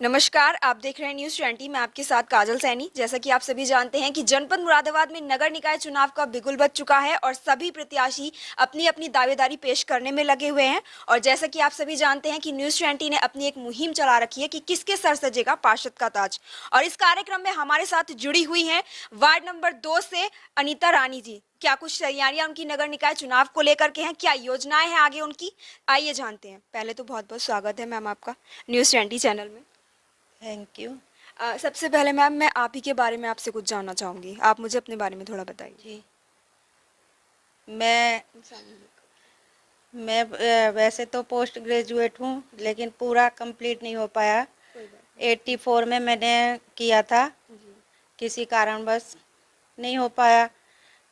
नमस्कार, आप देख रहे हैं न्यूज़ 20। मैं आपके साथ काजल सैनी। जैसा कि आप सभी जानते हैं कि जनपद मुरादाबाद में नगर निकाय चुनाव का बिगुल बज चुका है और सभी प्रत्याशी अपनी अपनी दावेदारी पेश करने में लगे हुए हैं। और जैसा कि आप सभी जानते हैं कि न्यूज़ 20 ने अपनी एक मुहिम चला रखी है कि किसके सर सजेगा पार्षद का ताज। और इस कार्यक्रम में हमारे साथ जुड़ी हुई हैं वार्ड नंबर 2 से अनीता रानी जी। क्या कुछ तैयारियां उनकी नगर निकाय चुनाव को लेकर के हैं, क्या योजनाएं हैं आगे उनकी, आइए जानते हैं। पहले तो बहुत बहुत स्वागत है मैम आपका न्यूज़ 20 चैनल में। Thank you. सबसे पहले मैम मैं आप ही के बारे में आपसे कुछ जानना चाहूँगी। आप मुझे अपने बारे में थोड़ा बताइए। जी, मैं वैसे तो पोस्ट ग्रेजुएट हूँ, लेकिन पूरा कंप्लीट नहीं हो पाया। कोई बात 84 में मैंने किया था, नहीं। जी किसी कारणवश नहीं हो पाया,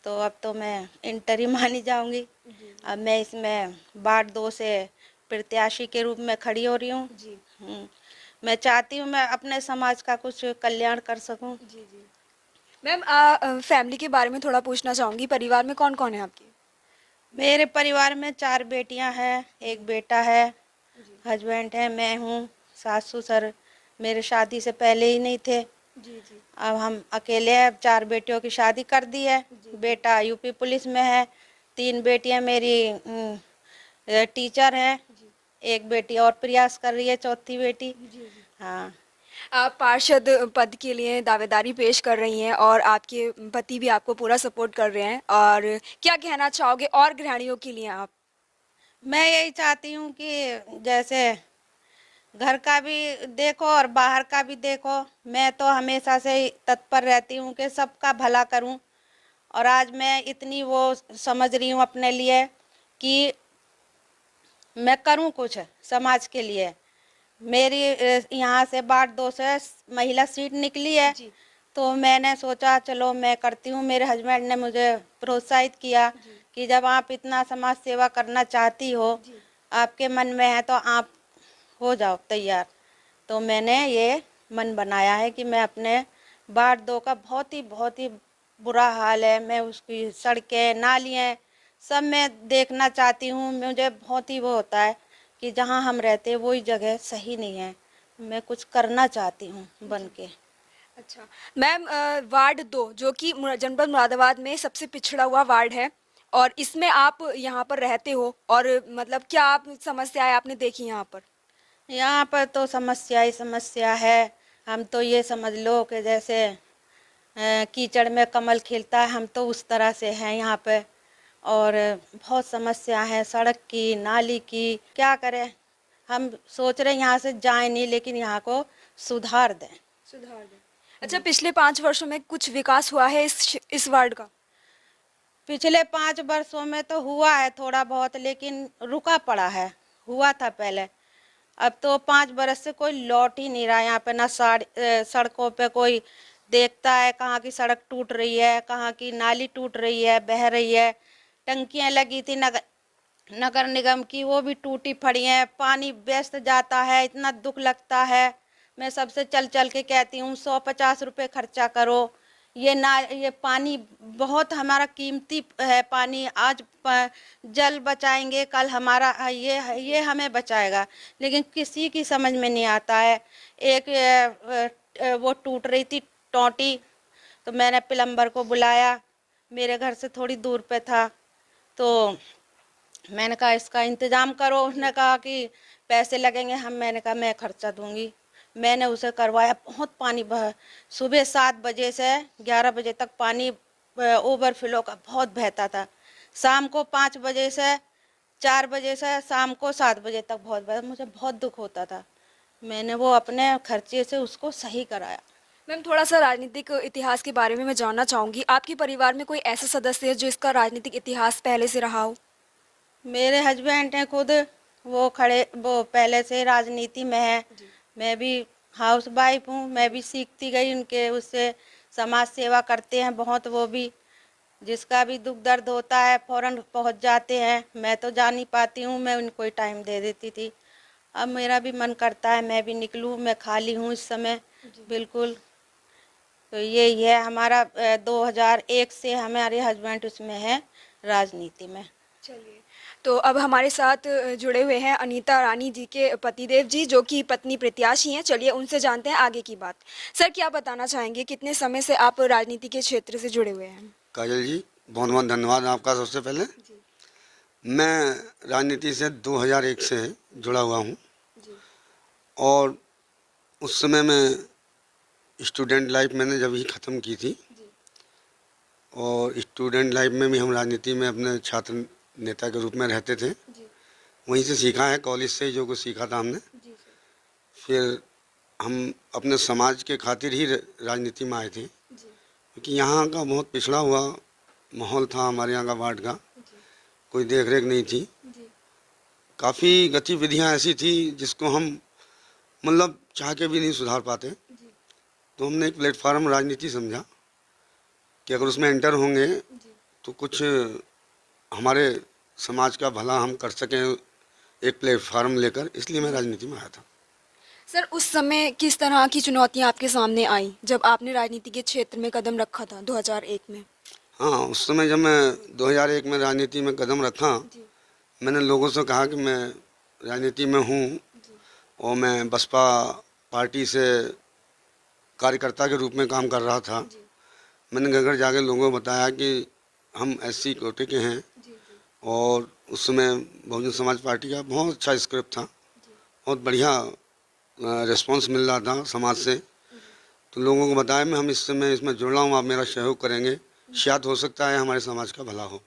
तो अब तो मैं इंटर ही मानी जाऊंगी। जी अब मैं इसमें वार्ड 2 से प्रत्याशी के रूप में खड़ी हो रही हूँ। जी मैं चाहती हूँ मैं अपने समाज का कुछ कल्याण कर सकूँ। जी जी मैम फैमिली के बारे में थोड़ा पूछना चाहूँगी। परिवार में कौन कौन है आपके? मेरे परिवार में 4 बेटियां हैं, एक बेटा है, जी हस्बैंड है, मैं हूँ। सास ससुर मेरे शादी से पहले ही नहीं थे। जी जी अब हम अकेले हैं। 4 बेटियों की शादी कर दी है। जी बेटा यूपी पुलिस में है। 3 बेटियां मेरी टीचर है। जी एक बेटी और प्रयास कर रही है, चौथी बेटी। जी जी हाँ। आप पार्षद पद के लिए दावेदारी पेश कर रही हैं और आपके पति भी आपको पूरा सपोर्ट कर रहे हैं। और क्या कहना चाहोगे और गृहिणियों के लिए आप? मैं यही चाहती हूँ कि जैसे घर का भी देखो और बाहर का भी देखो। मैं तो हमेशा से ही तत्पर रहती हूँ कि सबका भला करूँ। और आज मैं इतनी वो समझ रही हूँ अपने लिए कि मैं करूँ कुछ समाज के लिए। मेरी यहाँ से वार्ड 2 से महिला सीट निकली है, जी तो मैंने सोचा चलो मैं करती हूँ। मेरे हस्बैंड ने मुझे प्रोत्साहित किया जी कि जब आप इतना समाज सेवा करना चाहती हो, जी आपके मन में है, तो आप हो जाओ तैयार। तो मैंने ये मन बनाया है कि मैं अपने वार्ड 2 का बहुत ही बुरा हाल है। मैं उसकी सड़कें नालियाँ सब मैं देखना चाहती हूँ। मुझे बहुत ही वो होता है कि जहाँ हम रहते हैं वही जगह सही नहीं है। मैं कुछ करना चाहती हूँ बन के। अच्छा मैम, वार्ड 2 जो कि जनपद मुरादाबाद में सबसे पिछड़ा हुआ वार्ड है और इसमें आप यहाँ पर रहते हो और मतलब क्या आप समस्याएं आपने देखी यहाँ पर? यहाँ पर तो समस्या ही समस्या है। हम तो ये समझ लो कि जैसे कीचड़ में कमल खिलता है, हम तो उस तरह से हैं यहाँ पे। और बहुत समस्या है सड़क की, नाली की। क्या करें? हम सोच रहे हैं यहाँ से जाए नहीं, लेकिन यहाँ को सुधार दें। सुधार दें। अच्छा, पिछले 5 वर्षों में कुछ विकास हुआ है इस वार्ड का? पिछले 5 वर्षों में तो हुआ है थोड़ा बहुत, लेकिन रुका पड़ा है। हुआ था पहले। अब तो 5 बरस से कोई लौट ही नहीं रहा यहाँ पे। ना सड़कों पे कोई देखता है कहाँ की सड़क टूट रही है, कहाँ की नाली टूट रही है, बह रही है। टंकियाँ लगी थी नगर नगर निगम की, वो भी टूटी पड़ी हैं। पानी व्यस्त जाता है, इतना दुख लगता है। मैं सबसे चल चल के कहती हूँ 150 रुपये खर्चा करो। ये पानी बहुत हमारा कीमती है। पानी आज जल बचाएंगे, कल हमारा ये हमें बचाएगा, लेकिन किसी की समझ में नहीं आता है। एक वो टूट रही थी टोटी, तो मैंने प्लम्बर को बुलाया। मेरे घर से थोड़ी दूर पे था, तो मैंने कहा इसका इंतज़ाम करो। उसने कहा कि पैसे लगेंगे। मैंने कहा मैं खर्चा दूंगी। मैंने उसे करवाया। बहुत पानी बह सुबह 7 बजे से 11 बजे तक पानी ओवरफ्लो का बहुत बहता था। शाम को 5 बजे से 4 बजे से शाम को 7 बजे तक बहुत बहता। मुझे बहुत दुख होता था। मैंने वो अपने खर्चे से उसको सही कराया। मैम, थोड़ा सा राजनीतिक इतिहास के बारे में मैं जानना चाहूँगी। आपके परिवार में कोई ऐसा सदस्य है जो इसका राजनीतिक इतिहास पहले से रहा हो? मेरे हस्बैंड हैं खुद, वो पहले से राजनीति में है। जी मैं भी हाउस वाइफ हूँ। मैं भी सीखती गई उनके उससे। समाज सेवा करते हैं बहुत वो भी। जिसका भी दुख दर्द होता है फौरन पहुँच जाते हैं। मैं तो जा नहीं पाती हूँ, मैं उनको ही टाइम दे देती थी। अब मेरा भी मन करता है मैं भी निकलूँ। मैं खाली हूँ इस समय जी बिल्कुल। तो यही है हमारा 2001 से हमारे हस्बैंड उसमें है, राजनीति में। चलिए, तो अब हमारे साथ जुड़े हुए हैं अनीता रानी जी के पतिदेव जी, जो कि पत्नी प्रत्याशी हैं। चलिए उनसे जानते हैं आगे की बात। सर, क्या बताना चाहेंगे, कितने समय से आप राजनीति के क्षेत्र से जुड़े हुए हैं? काजल जी, बहुत बहुत धन्यवाद आपका। सबसे पहले जी मैं राजनीति से 2001 से जुड़ा हुआ हूँ जी और उस समय मैं स्टूडेंट लाइफ मैंने जब ही ख़त्म की थी जी और स्टूडेंट लाइफ में भी हम राजनीति में अपने छात्र नेता के रूप में रहते थे। जी वहीं से सीखा है, कॉलेज से ही जो कुछ सीखा था हमने। जी सर। फिर हम अपने समाज के खातिर ही राजनीति में आए थे, जी क्योंकि यहाँ का बहुत पिछड़ा हुआ माहौल था। हमारे यहाँ का वार्ड का जी कोई देख रेख नहीं थी। जी काफ़ी गतिविधियाँ ऐसी थी जिसको हम मतलब चाह के भी नहीं सुधार पाते। जी तो हमने एक प्लेटफार्म राजनीति समझा कि अगर उसमें एंटर होंगे जी तो कुछ हमारे समाज का भला हम कर सकें एक प्लेटफार्म लेकर, इसलिए मैं राजनीति में आया था। सर, उस समय किस तरह की चुनौतियां आपके सामने आई जब आपने राजनीति के क्षेत्र में कदम रखा था 2001 में? हाँ, उस समय जब मैं 2001 में राजनीति में कदम रखा, जी मैंने लोगों से कहा कि मैं राजनीति में हूँ जी और मैं बसपा पार्टी से कार्यकर्ता के रूप में काम कर रहा था। जी मैंने घर घर जाके लोगों को बताया कि हम SC कोटे के हैं जी जी और उस समय बहुजन समाज पार्टी का बहुत अच्छा स्क्रिप्ट था, जी बहुत बढ़िया रिस्पांस मिल रहा था समाज से। तो लोगों को बताया मैं हम इस समय इसमें जुड़ रहा हूँ, आप मेरा सहयोग करेंगे, शायद हो सकता है हमारे समाज का भला हो।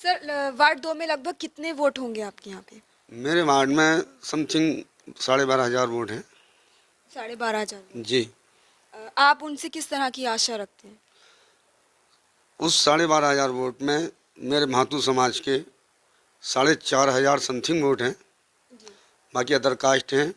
सर, वार्ड 2 में लगभग कितने वोट होंगे आपके यहाँ पे? मेरे वार्ड में समथिंग 12,500 वोट हैं। 12,500। जी, आप उनसे किस तरह की आशा रखते हैं? उस 12,500 वोट में मेरे भातु समाज के 4,500 समथिंग वोट हैं। जी बाकी अदर कास्ट हैं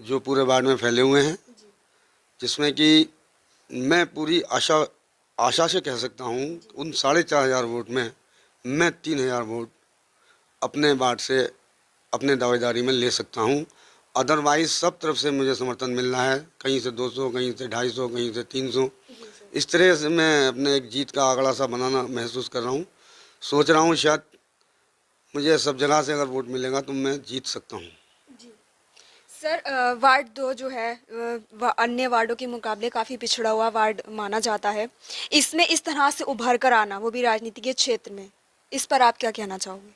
जो पूरे वार्ड में फैले हुए हैं, जी जिसमें कि मैं पूरी आशा से कह सकता हूँ उन 4,500 वोट में मैं 3,000 वोट अपने वार्ड से अपने दावेदारी में ले सकता हूँ। अदरवाइज सब तरफ से मुझे समर्थन मिल रहा है, कहीं से 200, कहीं से 250, कहीं से 300। जी सर। इस तरह से मैं अपने एक जीत का आंकड़ा सा बनाना महसूस कर रहा हूँ। सोच रहा हूँ शायद मुझे सब जगह से अगर वोट मिलेगा तो मैं जीत सकता हूँ। जी सर, वार्ड 2 जो है अन्य वार्डों के मुकाबले काफ़ी पिछड़ा हुआ वार्ड माना जाता है। इसमें इस तरह से उभर कर आना, वो भी राजनीति के क्षेत्र में, इस पर आप क्या कहना चाहोगे?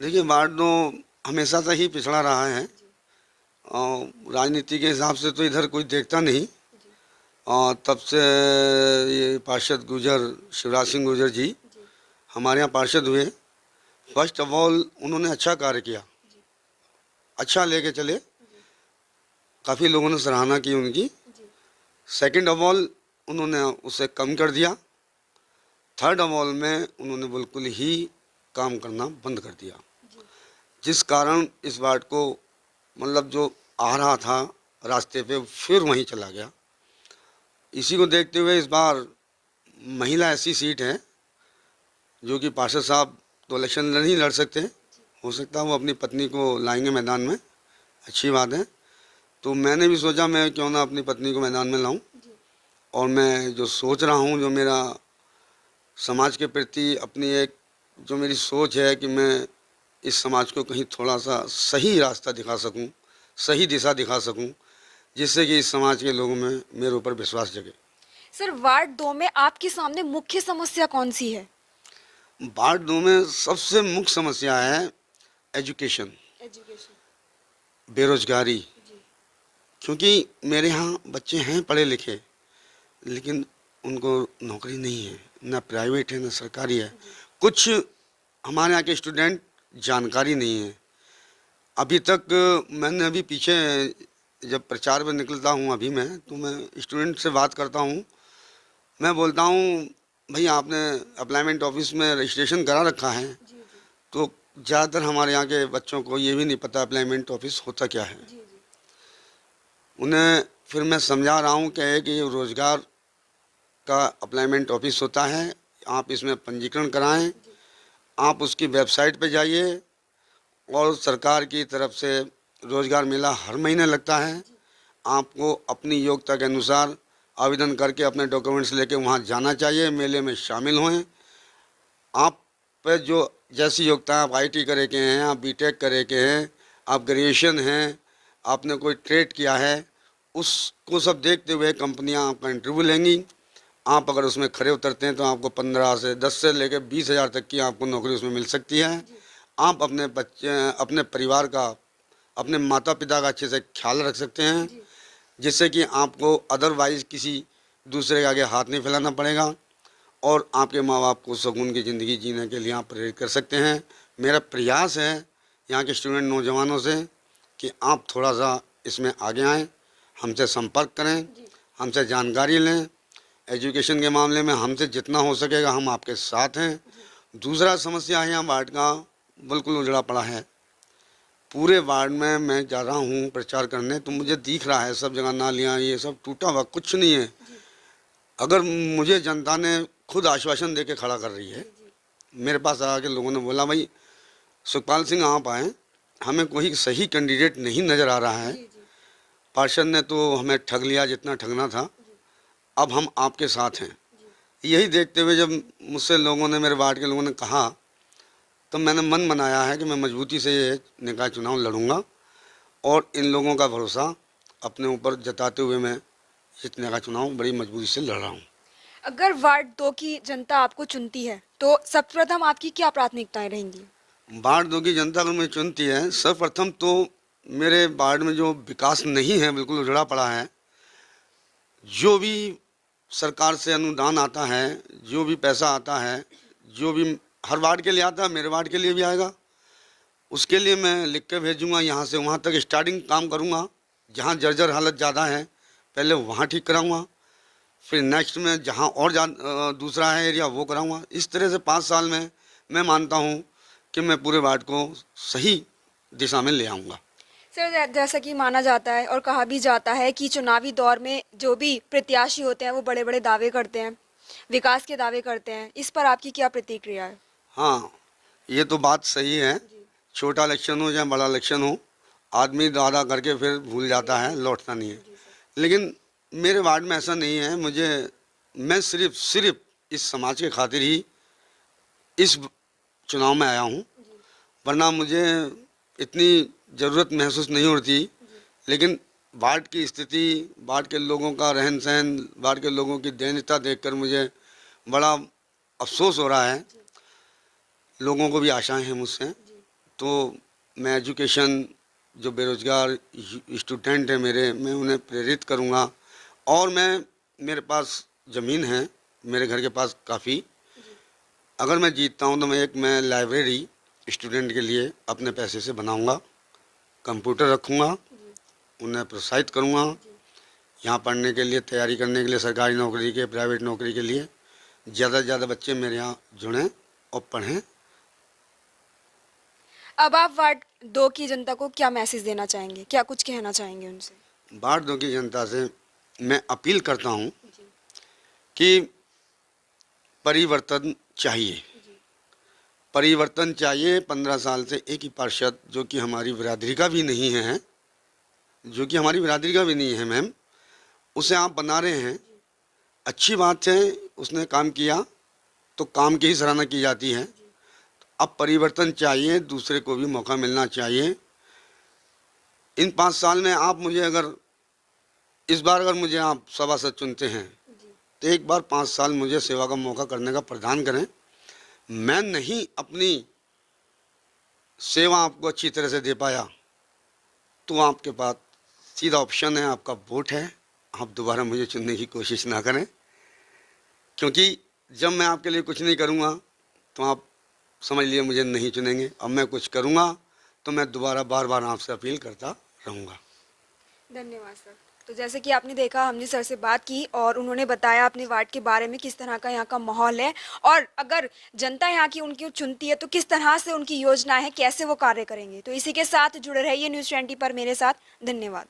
देखिए, वार्ड 2 हमेशा से ही पिछड़ा रहा है और राजनीति के हिसाब से तो इधर कोई देखता नहीं। और तब से ये पार्षद शिवराज सिंह गुर्जर जी हमारे यहाँ पार्षद हुए। फर्स्ट ऑफ ऑल उन्होंने अच्छा कार्य किया, अच्छा लेके चले, काफ़ी लोगों ने सराहना की उनकी। सेकंड ऑफ ऑल उन्होंने उसे कम कर दिया। थर्ड ऑफ ऑल में उन्होंने बिल्कुल ही काम करना बंद कर दिया, जिस कारण इस वार्ड को मतलब जो आ रहा था रास्ते पे फिर वहीं चला गया। इसी को देखते हुए इस बार महिला ऐसी सीट है जो कि पार्षद साहब तो इलेक्शन नहीं लड़ सकते, हो सकता है वो अपनी पत्नी को लाएंगे मैदान में, अच्छी बात है। तो मैंने भी सोचा मैं क्यों ना अपनी पत्नी को मैदान में लाऊं और मैं जो सोच रहा हूं, जो मेरा समाज के प्रति अपनी एक जो मेरी सोच है कि मैं इस समाज को कहीं थोड़ा सा सही रास्ता दिखा सकूं, सही दिशा दिखा सकूं, जिससे कि इस समाज के लोगों में मेरे ऊपर विश्वास जगे। सर, वार्ड 2 में आपके सामने मुख्य समस्या कौन सी है? वार्ड 2 में सबसे मुख्य समस्या है एजुकेशन, बेरोजगारी। क्योंकि मेरे यहाँ बच्चे हैं पढ़े लिखे, लेकिन उनको नौकरी नहीं है, ना प्राइवेट है ना सरकारी है। कुछ हमारे यहाँ के स्टूडेंट जानकारी नहीं है। अभी तक मैंने अभी पीछे जब प्रचार में निकलता हूँ अभी मैं, तो मैं स्टूडेंट से बात करता हूँ, मैं बोलता हूँ भाई आपने अप्लाइमेंट ऑफिस में रजिस्ट्रेशन करा रखा है? तो ज़्यादातर हमारे यहाँ के बच्चों को ये भी नहीं पता अप्लाइमेंट ऑफिस होता क्या है। उन्हें फिर मैं समझा रहा हूँ कि रोज़गार का अप्लाइमेंट ऑफिस होता है, आप इसमें पंजीकरण कराएं, आप उसकी वेबसाइट पे जाइए और सरकार की तरफ से रोज़गार मेला हर महीने लगता है। आपको अपनी योग्यता के अनुसार आवेदन करके अपने डॉक्यूमेंट्स लेके वहाँ जाना चाहिए, मेले में शामिल हों। आप पे जो जैसी योग्यता, आप आईटी करे के हैं, आप बीटेक करे के हैं, आप ग्रेजुएशन हैं, आपने कोई ट्रेड किया है, उसको सब देखते हुए कंपनियां आपका इंटरव्यू लेंगी। आप अगर उसमें खरे उतरते हैं तो आपको 15 से 10 से लेकर 20,000 तक की आपको नौकरी उसमें मिल सकती है। आप अपने बच्चे, अपने परिवार का, अपने माता पिता का अच्छे से ख्याल रख सकते हैं, जिससे कि आपको अदरवाइज़ किसी दूसरे के आगे हाथ नहीं फैलाना पड़ेगा और आपके माँ बाप को सुकून की ज़िंदगी जीने के लिए आप प्रेरित कर सकते हैं। मेरा प्रयास है यहाँ के स्टूडेंट नौजवानों से कि आप थोड़ा सा इसमें आगे आएँ, हमसे संपर्क करें, हमसे जानकारी लें। एजुकेशन के मामले में हमसे जितना हो सकेगा हम आपके साथ हैं। दूसरा समस्या है यहाँ वार्ड का बिल्कुल उजड़ा पड़ा है। पूरे वार्ड में मैं जा रहा हूँ प्रचार करने तो मुझे दिख रहा है सब जगह नालियाँ ये सब टूटा हुआ, कुछ नहीं है। अगर मुझे जनता ने खुद आश्वासन दे के खड़ा कर रही है, मेरे पास आके लोगों ने बोला भाई सुखपाल सिंह आप आएँ, हमें कोई सही कैंडिडेट नहीं नज़र आ रहा है, पार्षद ने तो हमें ठग लिया जितना ठगना था, अब हम आपके साथ हैं। यही देखते हुए जब मुझसे लोगों ने, मेरे वार्ड के लोगों ने कहा, तो मैंने मन बनाया है कि मैं मजबूती से ये निकाय चुनाव लड़ूंगा और इन लोगों का भरोसा अपने ऊपर जताते हुए मैं इस निकाय चुनाव बड़ी मजबूती से लड़ रहा हूँ। अगर वार्ड 2 की जनता आपको चुनती है तो सर्वप्रथम आपकी क्या प्राथमिकताएं रहेंगी? वार्ड 2 की जनता अगर मुझे चुनती है, सर्वप्रथम तो मेरे वार्ड में जो विकास नहीं है, बिल्कुल उजड़ा पड़ा है, जो भी सरकार से अनुदान आता है, जो भी पैसा आता है, जो भी हर वार्ड के लिए आता है, मेरे वार्ड के लिए भी आएगा, उसके लिए मैं लिख के भेजूँगा। यहाँ से वहाँ तक स्टार्टिंग काम करूँगा। जहाँ जर्जर हालत ज़्यादा है पहले वहाँ ठीक कराऊँगा, फिर नेक्स्ट में जहाँ और दूसरा है एरिया वो कराऊँगा। इस तरह से 5 साल में मैं मानता हूँ कि मैं पूरे वार्ड को सही दिशा में ले आऊँगा। सर, जैसा कि माना जाता है और कहा भी जाता है कि चुनावी दौर में जो भी प्रत्याशी होते हैं वो बड़े बड़े दावे करते हैं, विकास के दावे करते हैं, इस पर आपकी क्या प्रतिक्रिया है? हाँ, ये तो बात सही है। छोटा इलेक्शन हो या बड़ा इलेक्शन हो, आदमी वादा करके फिर भूल जाता है, लौटता नहीं है। लेकिन मेरे वार्ड में ऐसा नहीं है। मैं सिर्फ इस समाज के खातिर ही इस चुनाव में आया हूँ, वरना मुझे इतनी ज़रूरत महसूस नहीं होती। लेकिन वार्ड की स्थिति, वार्ड के लोगों का रहन सहन, वार्ड के लोगों की दयनीयता देखकर मुझे बड़ा अफसोस हो रहा है। लोगों को भी आशाएं हैं मुझसे, तो मैं एजुकेशन, जो बेरोज़गार स्टूडेंट हैं मेरे, मैं उन्हें प्रेरित करूंगा। और मेरे पास ज़मीन है, मेरे घर के पास काफ़ी, अगर मैं जीतता हूं तो मैं लाइब्रेरी स्टूडेंट के लिए अपने पैसे से बनाऊंगा, कंप्यूटर रखूंगा, उन्हें प्रोत्साहित करूंगा यहाँ पढ़ने के लिए, तैयारी करने के लिए, सरकारी नौकरी के, प्राइवेट नौकरी के लिए। ज़्यादा से ज़्यादा बच्चे मेरे यहाँ जुड़ें और पढ़ें। अब आप वार्ड 2 की जनता को क्या मैसेज देना चाहेंगे, क्या कुछ कहना चाहेंगे उनसे? वार्ड 2 की जनता से मैं अपील करता हूँ कि परिवर्तन चाहिए, परिवर्तन चाहिए। 15 साल से एक ही पार्षद, जो कि हमारी बिरादरी का भी नहीं है, मैम, उसे आप बना रहे हैं। अच्छी बात है, उसने काम किया तो काम की ही सराहना की जाती है। अब परिवर्तन चाहिए, दूसरे को भी मौका मिलना चाहिए। इन 5 साल में आप मुझे इस बार अगर मुझे आप सभासद चुनते हैं तो एक बार 5 साल मुझे सेवा का मौका करने का प्रदान करें। मैं नहीं अपनी सेवा आपको अच्छी तरह से दे पाया तो आपके पास सीधा ऑप्शन है, आपका वोट है। आप दोबारा मुझे चुनने की कोशिश ना करें, क्योंकि जब मैं आपके लिए कुछ नहीं करूँगा तो आप समझ लिए मुझे नहीं चुनेंगे। अब मैं कुछ करूँगा तो मैं दोबारा बार बार आपसे अपील करता रहूँगा। धन्यवाद सर। तो जैसे कि आपने देखा, हमने सर से बात की और उन्होंने बताया अपने वार्ड के बारे में, किस तरह का यहाँ का माहौल है और अगर जनता यहाँ की उनकी चुनती है तो किस तरह से उनकी योजना है, कैसे वो कार्य करेंगे। तो इसी के साथ जुड़े रहिए न्यूज़ 20 पर मेरे साथ। धन्यवाद।